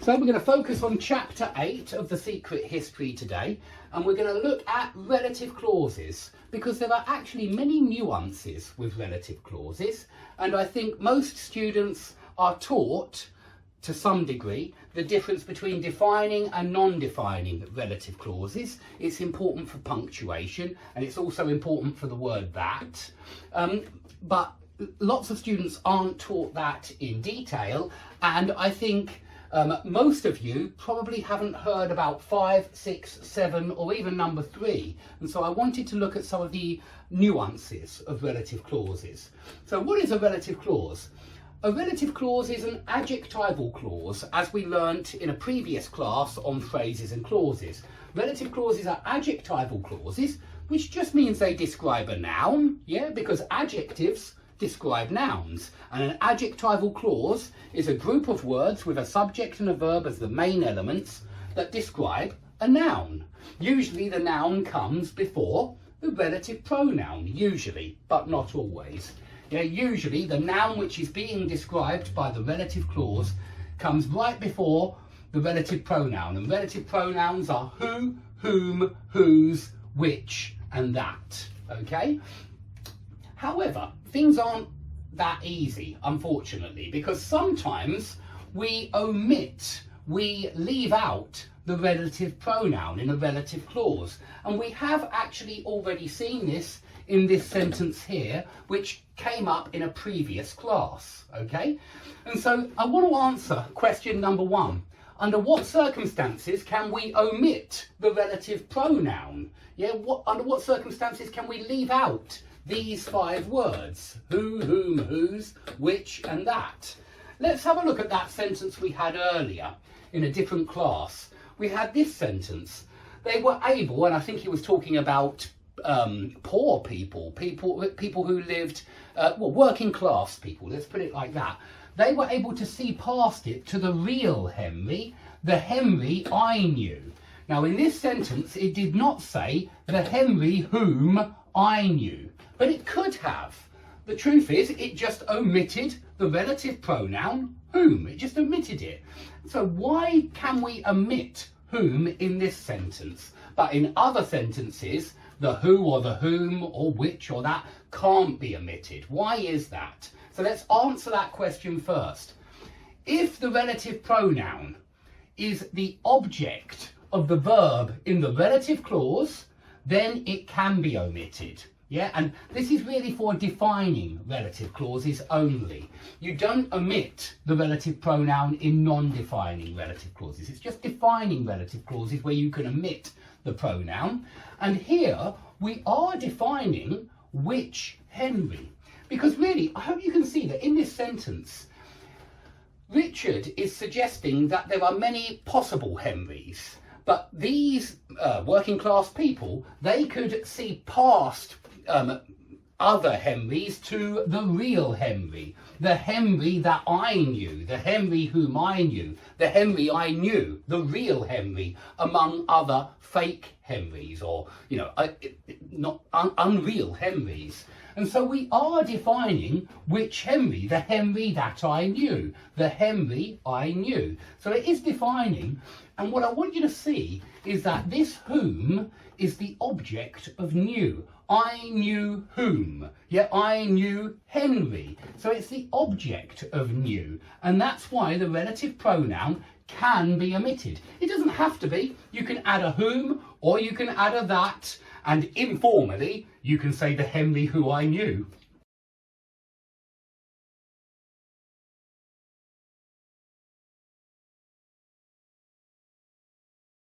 So we're going to focus on chapter 8 of The Secret History today, and we're going to look at relative clauses because there are actually many nuances with relative clauses, and I think most students are taught to some degree the difference between defining and non-defining relative clauses. It's important for punctuation, and it's also important for the word that, but lots of students aren't taught that in detail, and I think most of you probably haven't heard about 5, 6, 7 or even number 3, and so I wanted to look at some of the nuances of relative clauses. So what is a relative clause? A relative clause is an adjectival clause, as we learnt in a previous class on phrases and clauses. Relative clauses are adjectival clauses, which just means they describe a noun, because adjectives describe nouns, and an adjectival clause is a group of words with a subject and a verb as the main elements that describe a noun. Usually the noun comes before the relative pronoun, usually, but not always. Usually the noun which is being described by the relative clause comes right before the relative pronoun, and relative pronouns are who, whom, whose, which and that, okay? However, things aren't that easy, unfortunately, because sometimes we leave out the relative pronoun in a relative clause. And we have actually already seen this in this sentence here, which came up in a previous class, okay? And so I want to answer question number 1. Under what circumstances can we omit the relative pronoun? Under what circumstances can we leave out these 5 words? Who, whom, whose, which and that. Let's have a look at that sentence we had earlier in a different class. We had this sentence. They were able, and I think he was talking about poor people who lived, working class people, let's put it like that. They were able to see past it to the real Henry, the Henry I knew. Now in this sentence it did not say the Henry whom I knew, but it could have. The truth is, it just omitted the relative pronoun whom. It just omitted it. So why can we omit whom in this sentence, but in other sentences the who or the whom or which or that can't be omitted? Why is that? So let's answer that question first. If the relative pronoun is the object of the verb in the relative clause, then it can be omitted. And this is really for defining relative clauses only. You don't omit the relative pronoun in non-defining relative clauses. It's just defining relative clauses where you can omit the pronoun. And here we are defining which Henry. Because really, I hope you can see that in this sentence, Richard is suggesting that there are many possible Henrys. But these working class people, they could see past other Henrys to the real Henry, the Henry that I knew, the Henry whom I knew, the Henry I knew, the real Henry, among other fake Henrys, or not unreal Henrys. And so we are defining which Henry, the Henry that I knew, the Henry I knew. So it is defining, and what I want you to see is that this whom is the object of knew. I knew whom. I knew Henry. So it's the object of knew, and that's why the relative pronoun can be omitted. It doesn't have to be. You can add a whom or you can add a that, and informally you can say the Henry who I knew.